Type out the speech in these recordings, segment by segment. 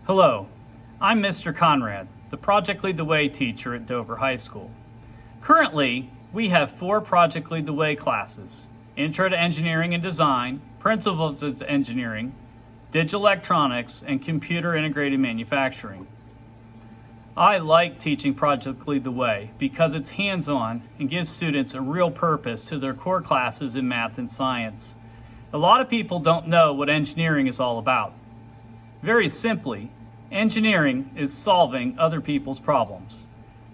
Hello, I'm Mr. Conrad, the Project Lead the Way teacher at Dover High School. Currently, we have 4 Project Lead the Way classes: Intro to Engineering and Design, Principles of Engineering, Digital Electronics, and Computer Integrated Manufacturing. I like teaching Project Lead the Way because it's hands-on and gives students a real purpose to their core classes in math and science. A lot of people don't know what engineering is all about. Very simply, engineering is solving other people's problems.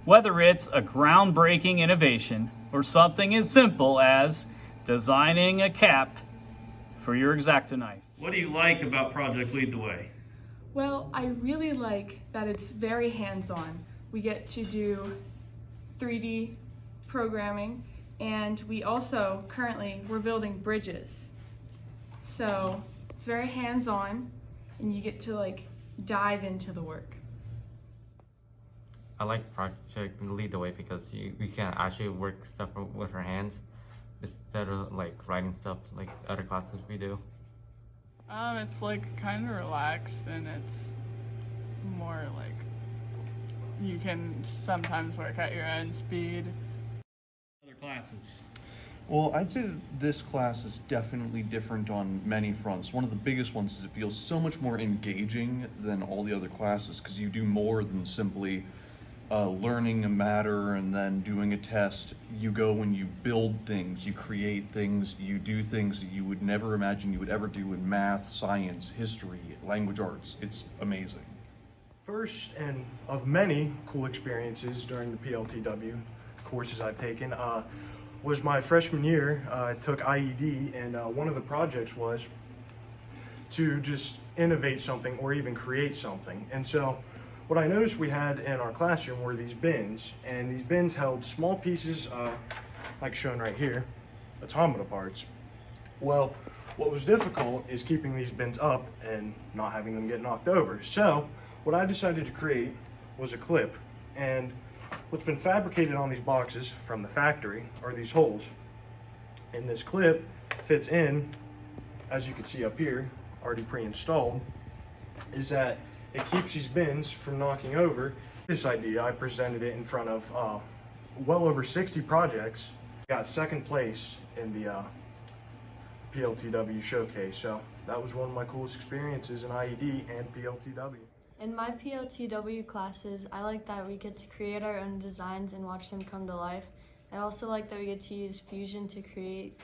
Whether it's a groundbreaking innovation or something as simple as designing a cap for your X-Acto knife. What do you like about Project Lead the Way? Well, I really like that it's very hands-on. We get to do 3D programming, and we also we're building bridges. So it's very hands-on, and you get to dive into the work. I like Project Lead the Way because we can actually work stuff with our hands instead of writing stuff like other classes we do. It's kind of relaxed, and it's more you can sometimes work at your own speed. Other classes. Well, I'd say that this class is definitely different on many fronts. One of the biggest ones is it feels so much more engaging than all the other classes because you do more than simply learning a matter and then doing a test. You go and you build things, you create things, you do things that you would never imagine you would ever do in math, science, history, language arts. It's amazing. First and of many cool experiences during the PLTW courses I've taken was my freshman year. I took IED, and one of the projects was to just innovate something or even create something. And so what I noticed we had in our classroom were these bins, and these bins held small pieces, like shown right here, automata parts. Well, what was difficult is keeping these bins up and not having them get knocked over. So what I decided to create was a clip, and what's been fabricated on these boxes from the factory are these holes. And this clip fits in, as you can see up here, already pre-installed, is that it keeps these bins from knocking over. This idea, I presented it in front of well over 60 projects. Got second place in the PLTW showcase, so that was one of my coolest experiences in IED and PLTW. In my PLTW classes, I like that we get to create our own designs and watch them come to life. I also like that we get to use Fusion to create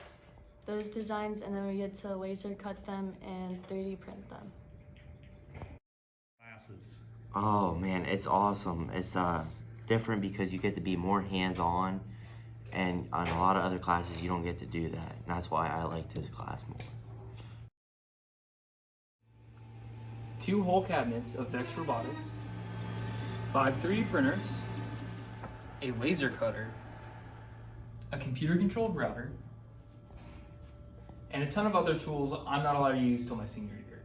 those designs, and then we get to laser cut them and 3D print them. Classes. Oh man, it's awesome. It's different because you get to be more hands-on, and on a lot of other classes you don't get to do that. And that's why I like this class more. 2 whole cabinets of Vex Robotics, 5 3D printers, a laser cutter, a computer-controlled router, and a ton of other tools I'm not allowed to use till my senior year.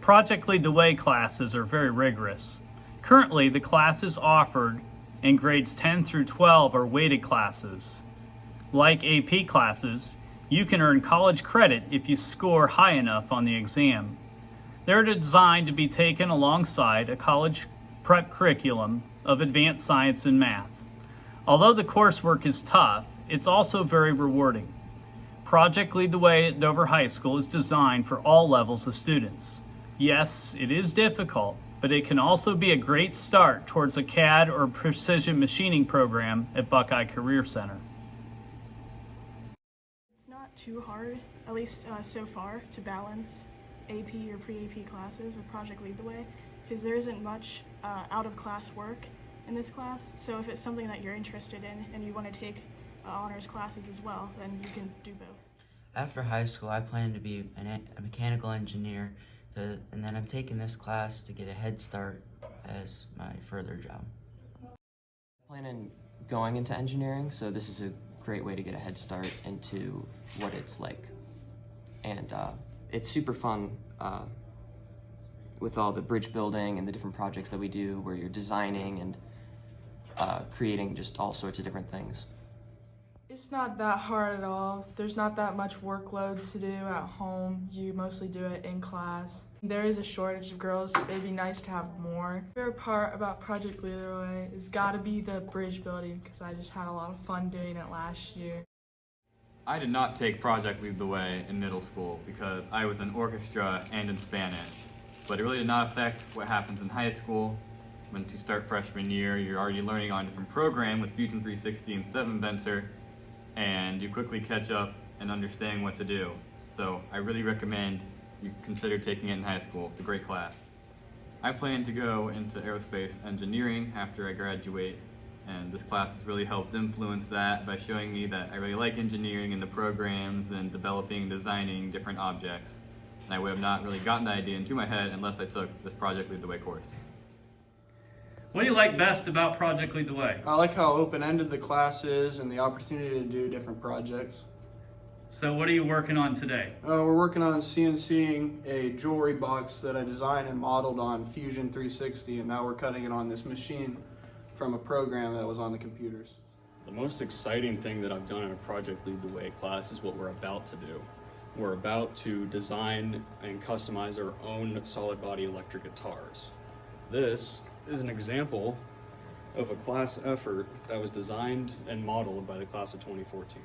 Project Lead the Way classes are very rigorous. Currently, the classes offered in grades 10 through 12 are weighted classes. Like AP classes, you can earn college credit if you score high enough on the exam. They're designed to be taken alongside a college prep curriculum of advanced science and math. Although the coursework is tough, it's also very rewarding. Project Lead the Way at Dover High School is designed for all levels of students. Yes, it is difficult, but it can also be a great start towards a CAD or precision machining program at Buckeye Career Center. It's not too hard, at least so far, to balance AP or pre-AP classes with Project Lead the Way, because there isn't much out-of-class work in this class. So if it's something that you're interested in and you want to take honors classes as well, then you can do both. After high school, I plan to be a mechanical engineer, and then I'm taking this class to get a head start as my further job. I plan on going into engineering, so this is a great way to get a head start into what it's like. And it's super fun with all the bridge building and the different projects that we do where you're designing and creating just all sorts of different things. It's not that hard at all. There's not that much workload to do at home. You mostly do it in class. There is a shortage of girls. It'd be nice to have more. My favorite part about Project Lead the Way is gotta be the bridge building because I just had a lot of fun doing it last year. I did not take Project Lead the Way in middle school because I was in orchestra and in Spanish, but it really did not affect what happens in high school. Once you start freshman year, you're already learning on a different program with Fusion 360 instead of Inventor, and you quickly catch up and understand what to do. So I really recommend you consider taking it in high school. It's a great class. I plan to go into aerospace engineering after I graduate, and this class has really helped influence that by showing me that I really like engineering and the programs and developing and designing different objects. And I would have not really gotten that idea into my head unless I took this Project Lead the Way course. What do you like best about Project Lead the Way? I like how open-ended the class is and the opportunity to do different projects. So what are you working on today? We're working on CNCing a jewelry box that I designed and modeled on Fusion 360, and now we're cutting it on this machine from a program that was on the computers. The most exciting thing that I've done in a Project Lead the Way class is what we're about to do. We're about to design and customize our own solid body electric guitars. This is an example of a class effort that was designed and modeled by the class of 2014.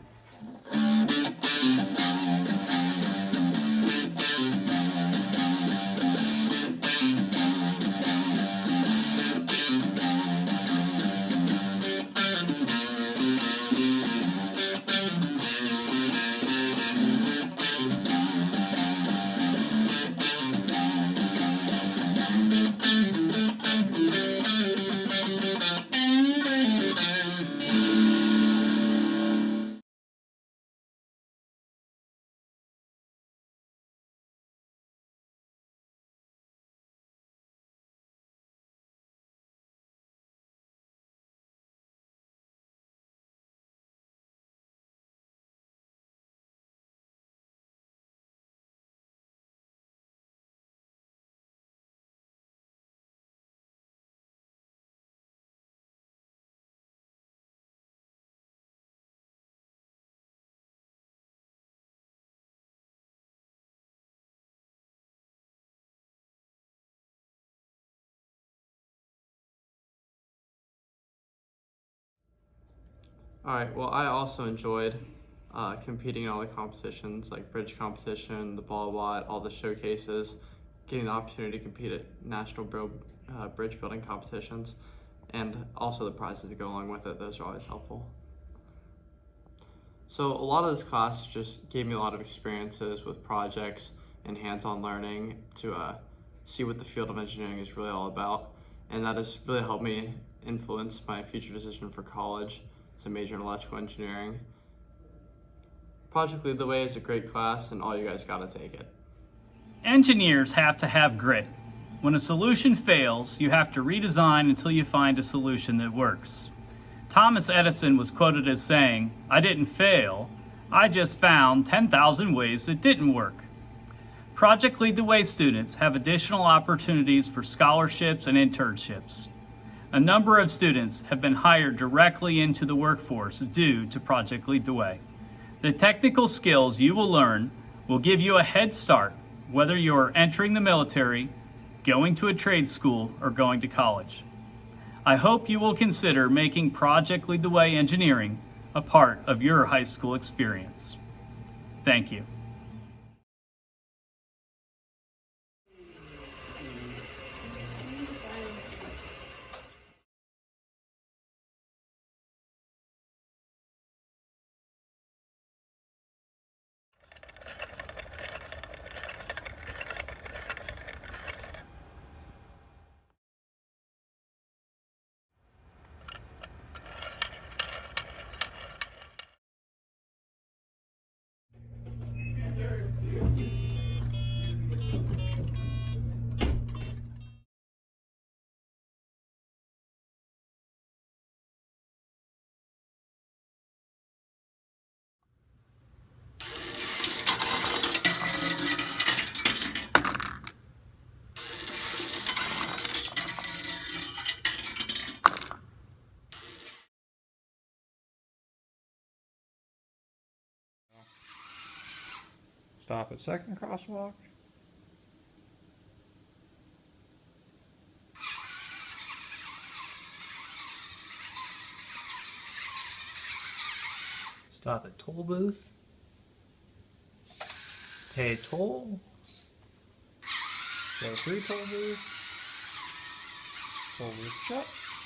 Alright, well, I also enjoyed competing in all the competitions, like bridge competition, the ball watt, all the showcases, getting the opportunity to compete at national bridge building competitions, and also the prizes that go along with it. Those are always helpful. So a lot of this class just gave me a lot of experiences with projects and hands-on learning to see what the field of engineering is really all about, and that has really helped me influence my future decision for college to major in electrical engineering. Project Lead the Way is a great class, and all you guys gotta take it. Engineers have to have grit. When a solution fails, you have to redesign until you find a solution that works. Thomas Edison was quoted as saying, "I didn't fail, I just found 10,000 ways it didn't work." Project Lead the Way students have additional opportunities for scholarships and internships. A number of students have been hired directly into the workforce due to Project Lead the Way. The technical skills you will learn will give you a head start, whether you're entering the military, going to a trade school, or going to college. I hope you will consider making Project Lead the Way engineering a part of your high school experience. Thank you. Stop at second crosswalk. Stop at toll booth. Pay toll. Go through toll booth. Toll booth shut.